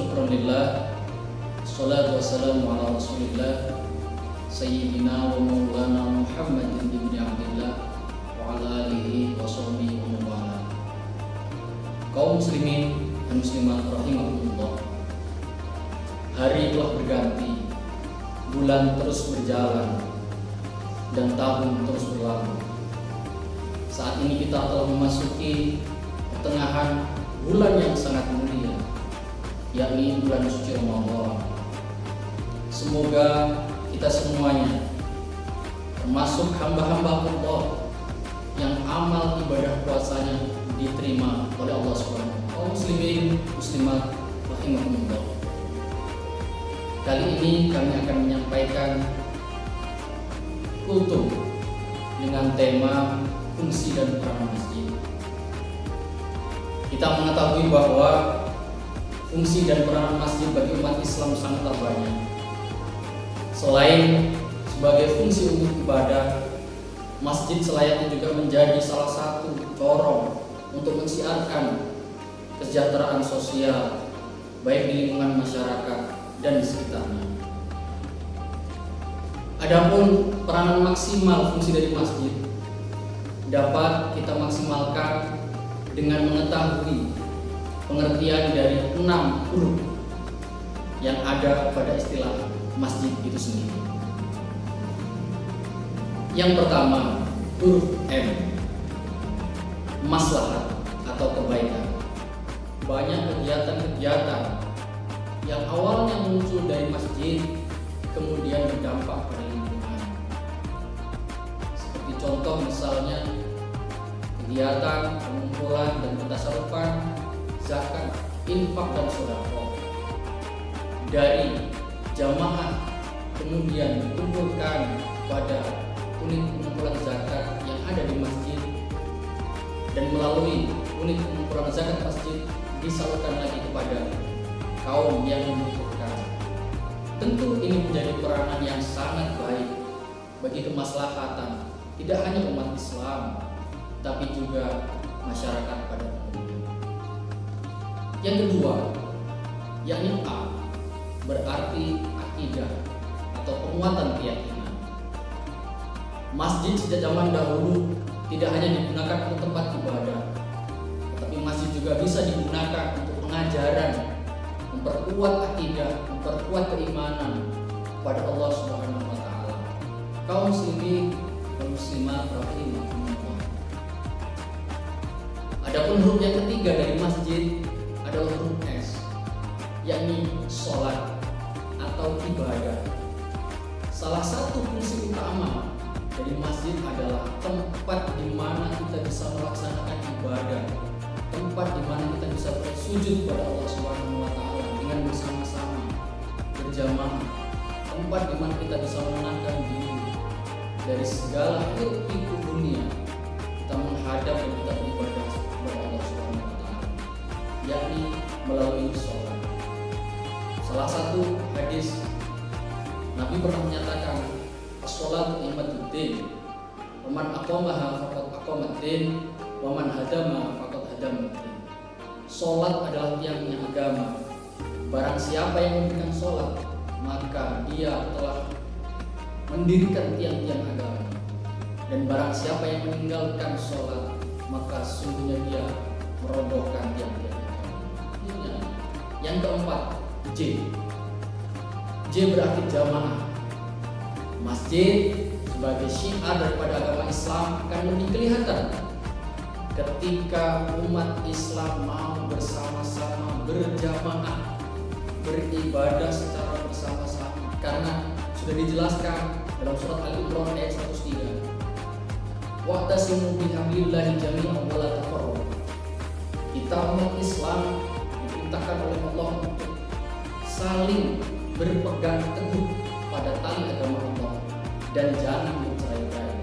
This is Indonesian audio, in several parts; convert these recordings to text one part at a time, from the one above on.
syukran lillah, salatu wassalamu ala rasulillah, sayyidina wa maulana Muhammadin ibn Abdillah wa ala alihi wa sahbihi wa mawala. Kaum muslimin dan muslimat rahimahumullah, hari telah berganti, bulan terus berjalan, dan tahun terus berlalu. Saat ini kita telah memasuki pertengahan bulan yang sangat mulia, yakni bulan suci Ramadan. Semoga kita semuanya, termasuk hamba-hamba Allah yang amal ibadah puasanya diterima oleh Allah SWT. Kaum muslimin muslimat rahimahumullah, kali ini kami akan menyampaikan kultum dengan tema fungsi dan peran masjid. Kita mengetahui bahwa fungsi dan peran masjid bagi umat Islam sangatlah banyak. Selain sebagai fungsi untuk ibadah, masjid selayaknya juga menjadi salah satu corong untuk mensiarkan kesejahteraan sosial, baik di lingkungan masyarakat dan di sekitarnya. Adapun peranan maksimal fungsi dari masjid dapat kita maksimalkan dengan mengetahui pengertian dari 6 huruf yang ada pada istilah masjid itu sendiri. Yang pertama, huruf M, maslahat atau kebaikan. Banyak kegiatan-kegiatan yang awalnya muncul dari masjid kemudian berdampak pada lingkungan. Seperti contoh misalnya kegiatan pengumpulan dan pentasarufan zakat, infak dan sedekah dari jamaah kemudian dikumpulkan pada unit pengumpulan zakat yang ada di masjid, dan melalui unit pengumpulan zakat masjid disalurkan lagi kepada kaum yang membutuhkan. Tentu ini menjadi peranan yang sangat baik bagi kemaslahatan tidak hanya umat Islam, tapi juga masyarakat pada umumnya. Yang kedua, yakni A, berarti akidah atau penguatan keyakinan. Masjid sejak zaman dahulu tidak hanya digunakan untuk tempat ibadah, tetapi masjid juga bisa digunakan untuk pengajaran, memperkuat akidah, memperkuat keimanan kepada Allah Subhanahu wa taala. Kaum muslimin dan muslimat rahimahumullah. Adapun huruf yang ketiga dari masjid adalah huruf S, yakni sholat atau ibadah. Salah satu fungsi utama dari masjid adalah tempat di mana kita bisa melaksanakan ibadah, tempat di mana kita bisa bersujud kepada Allah Subhanahu wa taala dengan bersama-sama, berjamaah, tempat di mana kita bisa menenangkan diri dari segala hiruk-pikuk dunia. Kita menghadap dan kita beribadah kepada Allah Subhanahu wa taala, yakni melalui sholat. Salah satu hadis Nabi pernah menyatakan, as-sholatu imaduddin, wa man aqamaha faqad aqamaddin, wa man hadama faqad hadamaddin. Sholat adalah tiangnya agama. Barang siapa yang mendirikan sholat, maka dia telah mendirikan tiang-tiang agama. Dan barang siapa yang meninggalkan sholat, maka sungguhnya dia merobohkan tiang-tiang agama. Yang keempat, J. J berarti jamaah. Masjid sebagai syiar daripada agama Islam akan lebih kelihatan ketika umat Islam mau bersama-sama berjamaah beribadah secara bersama-sama, karena sudah dijelaskan dalam surat Al-Imran ayat 103, wa'tasimu bihablillahi jami'an wa la tafarraqu. Kita umat Islam diperintahkan oleh Allah untuk saling berpegang teguh pada tali agama Allah dan jangan bercerai-berai.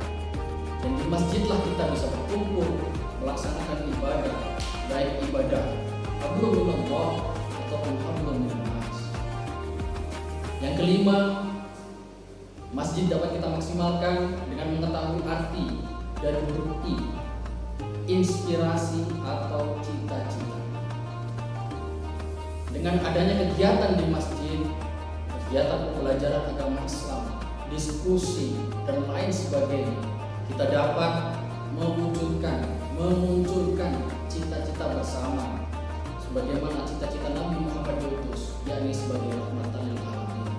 Dan di masjidlah kita bisa berkumpul melaksanakan ibadah, baik ibadah hablum minallah ataupun hablum minannas. Yang kelima, masjid dapat kita maksimalkan dengan mengetahui arti dan huruf I, inspirasi atau cita-cita. Dengan adanya kegiatan di masjid, kegiatan pembelajaran agama Islam, diskusi dan lain sebagainya, kita dapat memunculkan cita-cita bersama sebagaimana cita-cita Nabi Muhammad diutus, yakni sebagai rahmatan lil alamin.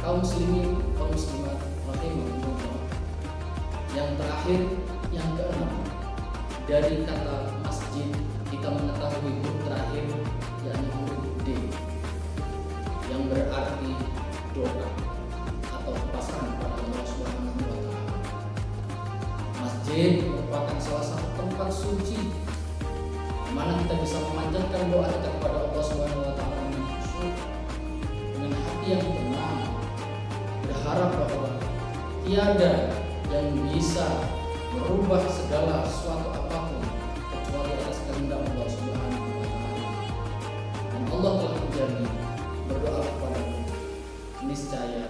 Kaum muslimin, kaum muslimat rahimahumullah. Yang terakhir, yang keenam, dari kata masjid kita mengetahui huruf terakhir yakni huruf D yang berarti doa atau pasrah pada Allah Subhanahu wa taala. Masjid merupakan salah satu tempat suci di mana kita bisa memanjatkan doa kita kepada Allah Subhanahu wa taala dengan hati yang tenang, berharap bahwa tiada yang bisa merubah segala sesuatu apapun kecuali atas kehendak Allah Subhanahu wa taala. Dan Allah telah berjanji, berdoa kepadamu, niscaya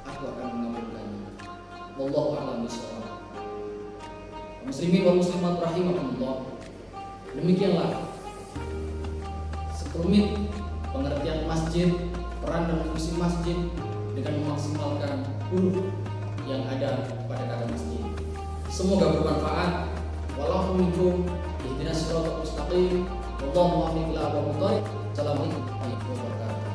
aku akan mengabulkannya. Wallahu a'lam bishawab. Muslimin wal muslimat rahimahumullah. Demikianlah sekelumit pengertian masjid, peran dan fungsi masjid dengan memaksimalkan huruf yang ada pada kata masjid. Semoga bermanfaat. Wallahu minkum ihdinas siratal mustaqim. Wallahu muwaffiq ila aqwamit thoriq. Assalamualaikum warahmatullahi wabarakatuh.